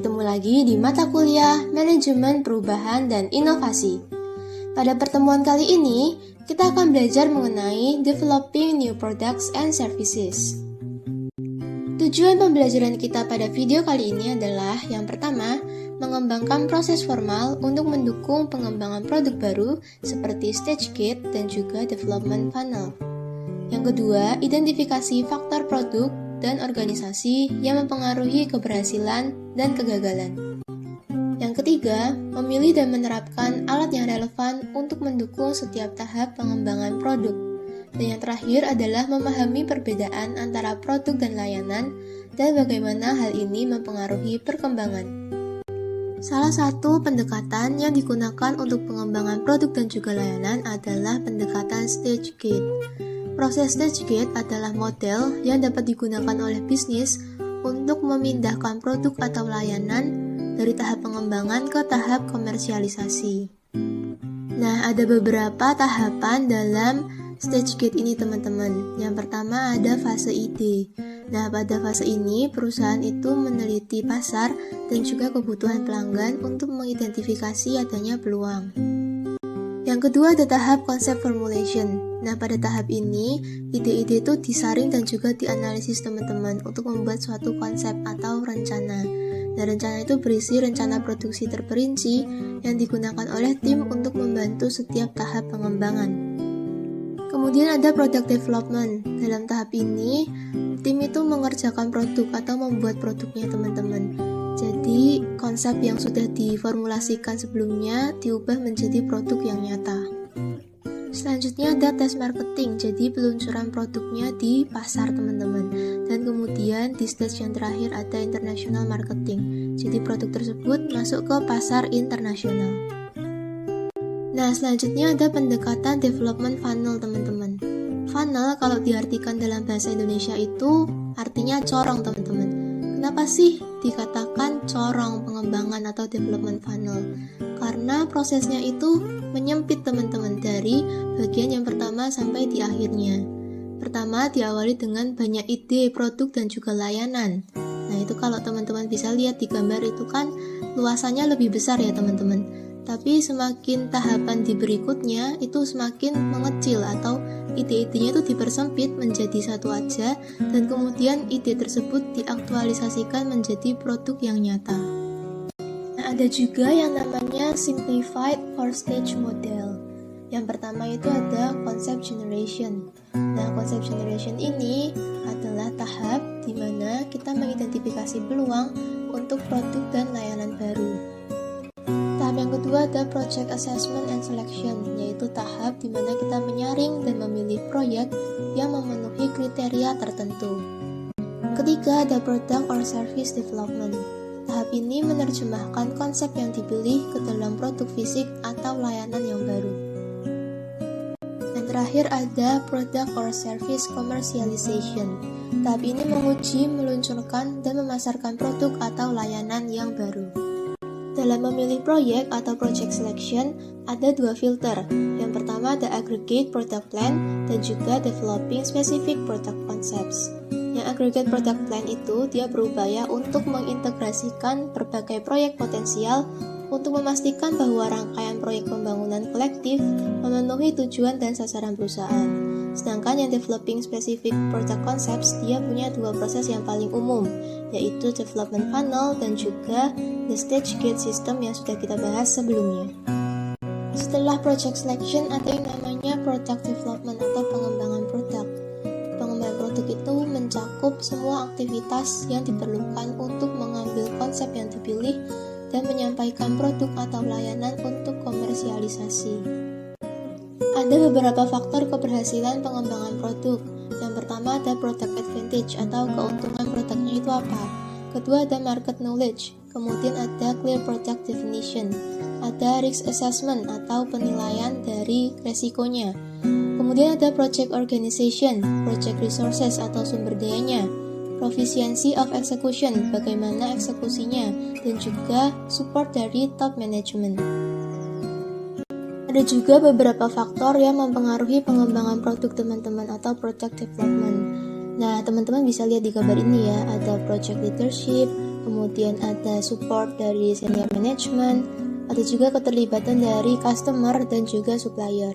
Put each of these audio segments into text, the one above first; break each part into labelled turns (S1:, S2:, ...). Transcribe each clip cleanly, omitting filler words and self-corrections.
S1: bertemu lagi di mata kuliah Manajemen Perubahan dan Inovasi. Pada pertemuan kali ini, kita akan belajar mengenai Developing New Products and Services. Tujuan pembelajaran kita pada video kali ini adalah yang pertama, mengembangkan proses formal untuk mendukung pengembangan produk baru seperti stage gate dan juga development funnel. Yang kedua, identifikasi faktor produk dan organisasi yang mempengaruhi keberhasilan dan kegagalan. Yang ketiga, memilih dan menerapkan alat yang relevan untuk mendukung setiap tahap pengembangan produk. Dan yang terakhir adalah memahami perbedaan antara produk dan layanan dan bagaimana hal ini mempengaruhi perkembangan. Salah satu pendekatan yang digunakan untuk pengembangan produk dan juga layanan adalah pendekatan stage gate. Proses stage gate adalah model yang dapat digunakan oleh bisnis untuk memindahkan produk atau layanan dari tahap pengembangan ke tahap komersialisasi. Nah, ada beberapa tahapan dalam stage gate ini teman-teman. Yang pertama ada fase ide. Nah, pada fase ini perusahaan itu meneliti pasar dan juga kebutuhan pelanggan untuk mengidentifikasi adanya peluang. Yang kedua ada tahap konsep formulation. Nah, pada tahap ini, ide-ide itu disaring dan juga dianalisis teman-teman untuk membuat suatu konsep atau rencana. Nah, rencana itu berisi rencana produksi terperinci yang digunakan oleh tim untuk membantu setiap tahap pengembangan. Kemudian ada product development. Dalam tahap ini, tim itu mengerjakan produk atau membuat produknya teman-teman. Jadi, konsep yang sudah diformulasikan sebelumnya diubah menjadi produk yang nyata. Selanjutnya ada test marketing, jadi peluncuran produknya di pasar teman-teman. Dan kemudian di stage yang terakhir ada international marketing, jadi produk tersebut masuk ke pasar internasional. Nah, selanjutnya ada pendekatan development funnel teman-teman. Funnel kalau diartikan dalam bahasa Indonesia itu artinya corong teman-teman. Kenapa sih dikatakan corong pengembangan atau development funnel? Karena prosesnya itu menyempit teman-teman dari bagian yang pertama sampai di akhirnya. Pertama diawali dengan banyak ide, produk, dan juga layanan. Nah, itu kalau teman-teman bisa lihat di gambar itu kan luasannya lebih besar ya teman-teman. Tapi semakin tahapan di berikutnya itu semakin mengecil atau ide-idenya itu dipersempit menjadi satu aja dan kemudian ide tersebut diaktualisasikan menjadi produk yang nyata. Nah, ada juga yang namanya simplified four stage model. Yang pertama itu ada concept generation. Nah, concept generation ini adalah tahap di mana kita mengidentifikasi peluang untuk produk dan layanan baru. Tahap yang kedua ada project assessment and selection, yaitu tahap di mana kita menyaring dan memilih proyek yang memenuhi kriteria tertentu. Ketiga ada product or service development. Tahap ini menerjemahkan konsep yang dipilih ke dalam produk fisik atau layanan yang baru. Dan terakhir ada product or service commercialization. Tahap ini menguji, meluncurkan, dan memasarkan produk atau layanan yang baru. Dalam memilih proyek atau project selection, ada dua filter. Yang pertama ada aggregate product plan dan juga developing specific product concepts. Yang aggregate product plan itu dia berupaya untuk mengintegrasikan berbagai proyek potensial untuk memastikan bahwa rangkaian proyek pembangunan kolektif memenuhi tujuan dan sasaran perusahaan. Sedangkan yang developing specific product concepts dia punya dua proses yang paling umum, yaitu development funnel dan juga the stage gate system yang sudah kita bahas sebelumnya. Setelah project selection ada yang namanya product development atau pengembangan produk. Pengembangan produk itu mencakup semua aktivitas yang diperlukan untuk mengambil konsep yang dipilih dan menyampaikan produk atau layanan untuk komersialisasi. Ada beberapa faktor keberhasilan pengembangan produk. Yang pertama ada product advantage atau keuntungan produknya itu apa. Kedua ada market knowledge. Kemudian ada clear product definition. Ada risk assessment atau penilaian dari resikonya. Kemudian ada project organization, project resources atau sumber dayanya. Proficiency of execution, bagaimana eksekusinya. Dan juga support dari top management. Ada juga beberapa faktor yang mempengaruhi pengembangan produk teman-teman atau product development. Nah, teman-teman bisa lihat di gambar ini ya, ada project leadership, kemudian ada support dari senior management, ada juga keterlibatan dari customer dan juga supplier.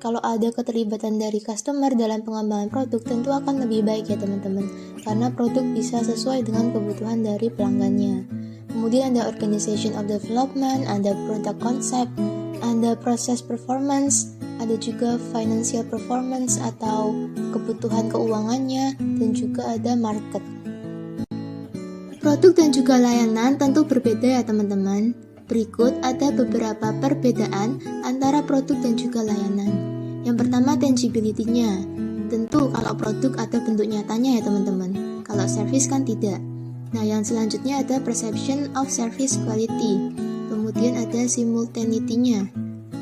S1: Kalau ada keterlibatan dari customer dalam pengembangan produk tentu akan lebih baik ya teman-teman, karena produk bisa sesuai dengan kebutuhan dari pelanggannya. Kemudian ada organization of development, ada product concept, ada proses performance, ada juga financial performance atau kebutuhan keuangannya, dan juga ada market. Produk dan juga layanan tentu berbeda ya teman-teman. Berikut ada beberapa perbedaan antara produk dan juga layanan. Yang pertama, tangibility-nya. Tentu kalau produk ada bentuk nyatanya ya teman-teman. Kalau service kan tidak. Nah, yang selanjutnya ada perception of service quality. Kemudian ada simultaneity-nya.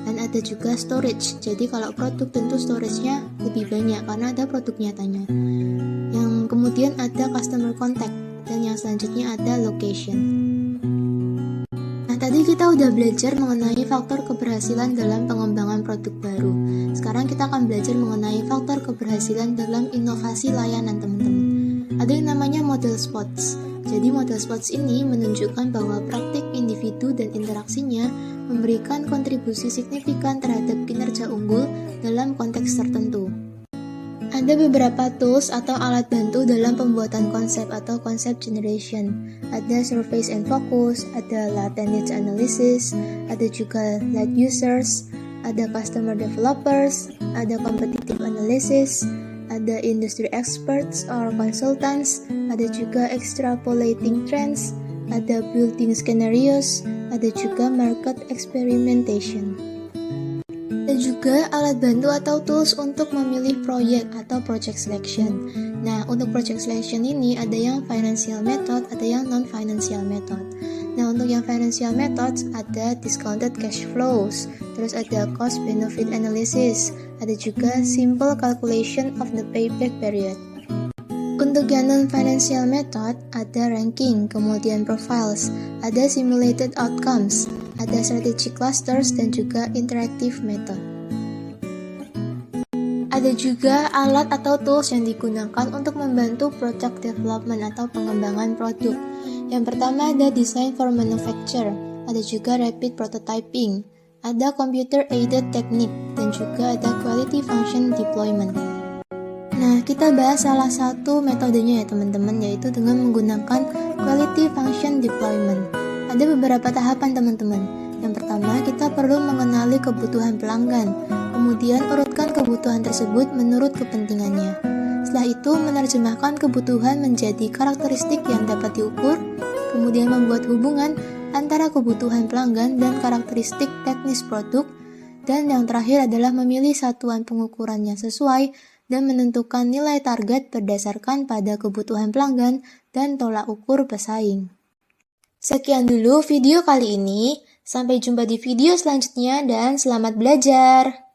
S1: Dan ada juga storage. Jadi kalau produk tentu storage-nya lebih banyak karena ada produk nyatanya. Yang kemudian ada customer contact. Dan yang selanjutnya ada location. Tadi kita udah belajar mengenai faktor keberhasilan dalam pengembangan produk baru. Sekarang kita akan belajar mengenai faktor keberhasilan dalam inovasi layanan teman-teman. Ada yang namanya model spots. Jadi model spots ini menunjukkan bahwa praktik individu dan interaksinya memberikan kontribusi signifikan terhadap kinerja unggul dalam konteks tertentu. Ada beberapa tools atau alat bantu dalam pembuatan konsep atau konsep generation. Ada surveys and focus, ada latent needs analysis, ada juga lead users, ada customer developers, ada competitive analysis, ada industry experts or consultants, ada juga extrapolating trends, ada building scenarios, ada juga market experimentation. Dan juga alat bantu atau tools untuk memilih proyek atau project selection. Nah, untuk project selection ini ada yang financial method, ada yang non-financial method. Nah, untuk yang financial methods ada discounted cash flows, terus ada cost benefit analysis, ada juga simple calculation of the payback period. Untuk yang non-financial method ada ranking, kemudian profiles, ada simulated outcomes, ada strategic clusters, dan juga interactive method. Ada juga alat atau tools yang digunakan untuk membantu product development atau pengembangan produk. Yang pertama ada design for manufacture, ada juga rapid prototyping, ada computer aided technique, dan juga ada quality function deployment. Nah, kita bahas salah satu metodenya ya teman-teman, yaitu dengan menggunakan quality function deployment. Ada beberapa tahapan teman-teman. Yang pertama, kita perlu mengenali kebutuhan pelanggan, kemudian urutkan kebutuhan tersebut menurut kepentingannya. Setelah itu, menerjemahkan kebutuhan menjadi karakteristik yang dapat diukur, kemudian membuat hubungan antara kebutuhan pelanggan dan karakteristik teknis produk, dan yang terakhir adalah memilih satuan pengukuran yang sesuai dan menentukan nilai target berdasarkan pada kebutuhan pelanggan dan tolak ukur pesaing. Sekian dulu video kali ini, sampai jumpa di video selanjutnya dan selamat belajar!